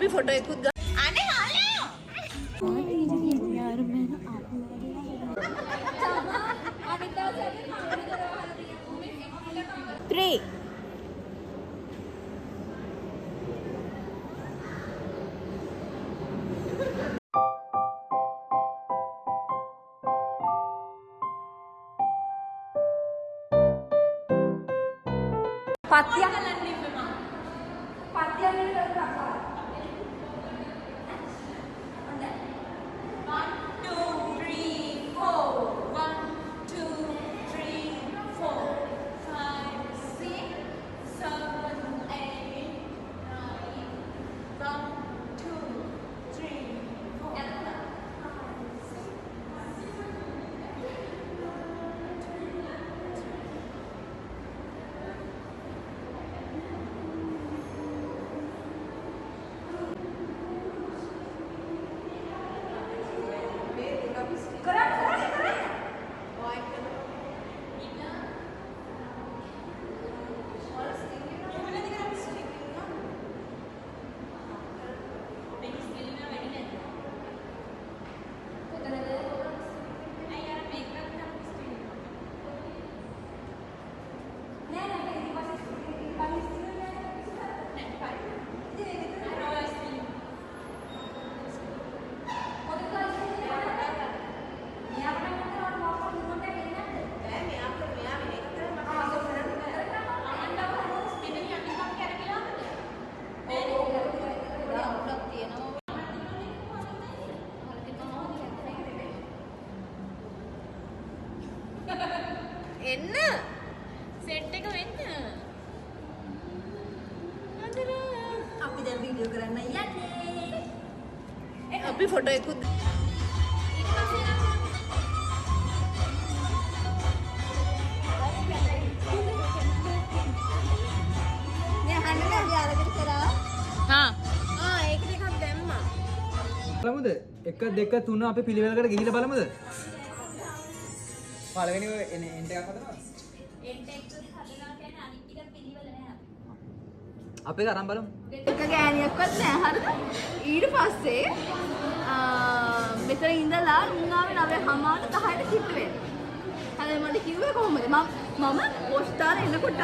අපි ෆොටෝ එකකුත් ගන්න. අනේ හලෝ. यार मैं आप 3 Patya. එන්න සෙට් එක වෙන්න අපි දැන් වීඩියෝ කරන්න යන්නේ අපි ෆොටෝ එකකුත් ඒක එකක් දැම්මා බලමුද 1 2 3 අපි පිළිවෙලකට ගිහිල්ලා බලමුද පළවෙනි එන්ට් එකක් හදනවා. එන්ට් එකක් හදනවා කියන්නේ අනිත් ටික පිළිවෙල නෑ. අපේ අරන් බලමු. එක ගෑණියක්වත් නෑ හරිද? ඊට පස්සේ මෙතන ඉඳලා රුංගාවේ 9:00ට 10ට කිට්ට වෙනවා. හරි මට කිව්වේ කොහොමද? මම පොස්ටාර එනකොට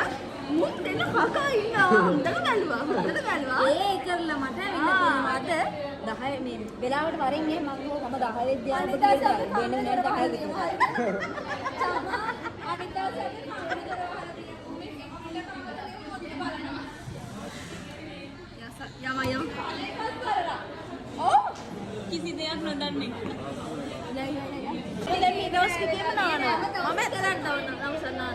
මුත් දෙන්න කකා ඉන්නවා. හොඳට බැලුවා. ඒ කරලා මට අද 10 මේ වෙලාවට වරින් එහේ මම 10 විද්‍යාවට ගියා. වෙන වෙනට 10 විතර. යම කිසි දෙයක් නොදන්නේ. දැන් මේ දවස් කිව්වම නානවා. මම එතනට නවසන්නා.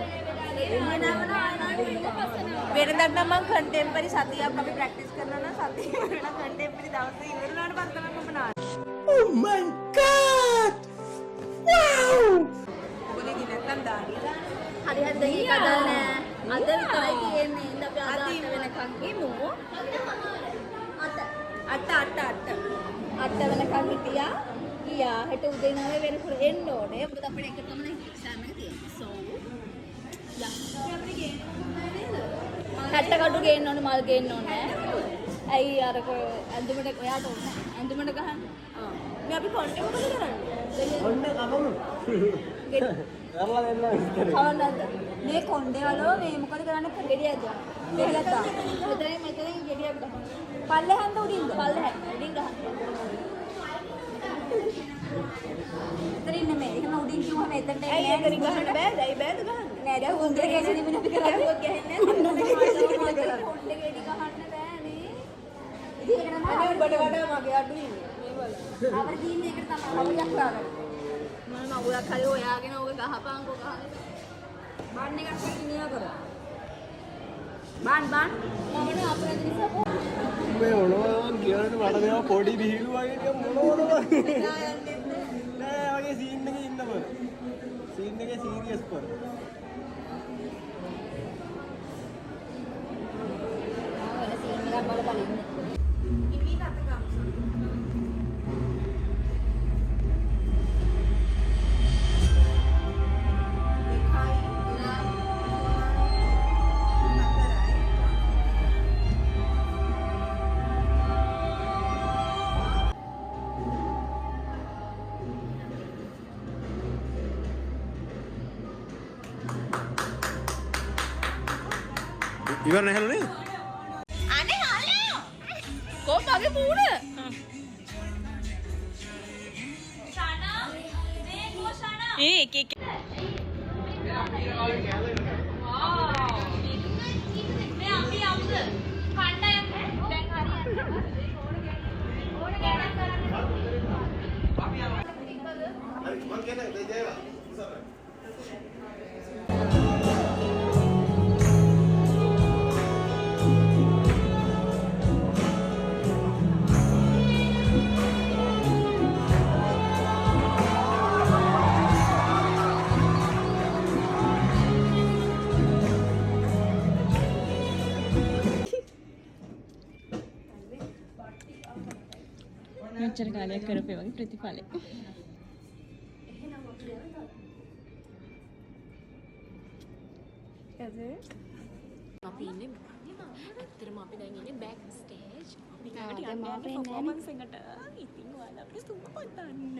වෙනදක් නම් මම කන්ටෙම්පරරි සතියක් අපි ප්‍රැක්ටිස් කරනවා නම් සතිය වෙන කන්ටෙම්පරරි දවසේ ඉවර වුණාට පස්සේ තමයි මම නාන්නේ. Oh my god! Wow! ඔබනේ ඉතින් නැත්තම් දාන්නේ. හරි හරි දැන් ඒක අදල් නෑ. අද විතරයි තියෙන්නේ. ඉතින් අපි අද වෙනකන් ඉමු. අට වෙනකන් හිටියා. ගියා. හෙට උදේ 9 වෙනකොට එන්න ඕනේ. මොකද අපිට එක තමයි එක්සෑම් එක තියෙන්නේ. So කට්ට කඩු ගේන්න ඕනේ මල් ගේන්න ඕනේ. ඇයි අර ඇඳුමට ඔයාට ඕනේ. ඇඳුමට ගහන්න. මේ අපි කොන්ටෙක් මොකද කරන්නේ? ඔන්න කපමු. කරලා දෙන්න ඉතින්. කවන්නද? මේ කොණ්ඩේ වලෝ මේ මොකද කරන්නේ? ගෙඩියක් දාන්න. ගෙඩියක් දාන්න. මෙතනින් ගෙඩියක් ගහන්න. පල්ලෙහන්ද උඩින්ද? පල්ලෙහා. උඩින් ගහන්න. එතනින් නෙමෙයි. එහෙම උඩින් කිව්වම එතනට එන්නේ නැහැ. ඇයි එතනින් ගහන්න බෑ? ඇයි බෑද ගහන්න? නෑ දැන් උන්ගේ ගෙඩි නෙමෙයි අපි කරන්නේ. ගහන්නේ නැහැ. කොණ්ඩේ ගෙඩි ගහන්න බෑනේ. ඉතින් ඒක නම් අනේ උඹට වඩා මගේ අඩු ඉන්නේ. මේ බලන්න. අපිට තියෙන්නේ ඒකට තමයි. අපිට යක්කාගන්න. මම ඔයක් හරි ඔයාගෙන ඔක ගහපන්කෝ ගහගෙන. බන් එකක් කිනියා කරා. බන් මම නේ අපේ නිසා මේ මොනවා කියනද මට මේවා පොඩි බිහිලු වගේ ටික මොනවද නෑ වගේ සීන් එකේ ඉන්න බෑ සීන් එකේ සීරියස් කර වෙන සීන් එකක් බල බල ඉන්න. ඉමි තාත ගම්ස. ඉවර නැහැ නේද? අනේ හලෝ කො මගේ මූණ ශානා මේ කො ශානා එක මේ අපි අම්ද කණ්ඩායම් දැන් හරියට ඕන ගණන් කරන්නේ අපි යනවා හරි මං කියන්නේ දෙයවා මෙච්චර කාලයක් කරපේ වගේ ප්‍රතිඵලයි. අපි ඉන්නේ ඇත්තටම අපි දැන් ඉන්නේ බෑක් ස්ටේජ්. අපි ළඟට යන්න පර්ෆෝමන්ස් එකට. ඉතින් ඔයාලා අපිට සුබ පතන්න.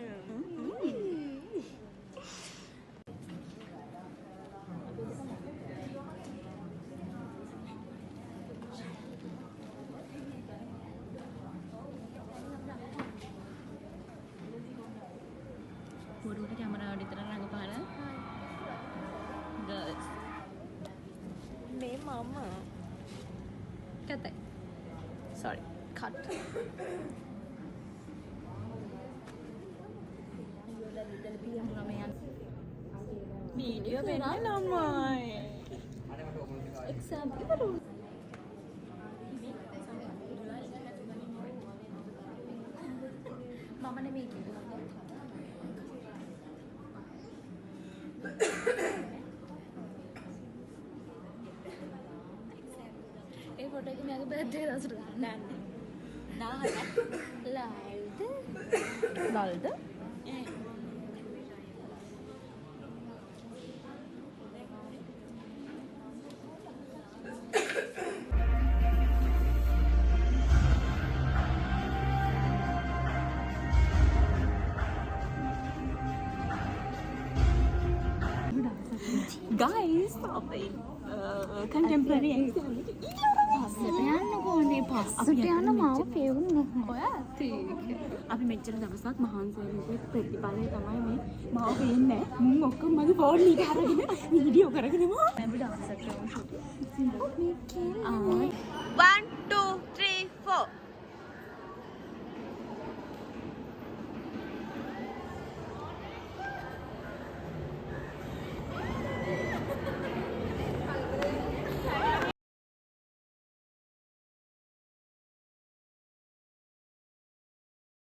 බොරුවට කැමරාවට විතර රඟපාන ගර්ල්ස් මේ මම කතයි sorry cut වීඩියෝ වෙනා ළමයි එක්සෑම් ඉවරු මම නෙමෙයි කිව්වා ඒ ෆොටෝ එක මගේ බර්ත්ඩේ දවසට ගන්න. 10 ලල්ද? Guys, contemporary exam. පස්සට යන්නකෝනේ පස්සට යන්න මාව පෙවුනා. ඔයා ටික. අපි මෙච්චර දවසක් මහන්සි වෙන්නේ ප්‍රතිඵලය තමයි මේ මාව පෙන්නේ. මුන් ඔක්කොම මගේ ෆෝන් එක අරගෙන වීඩියෝ කරගෙන මම ඩාන්ස් එකක් 1 2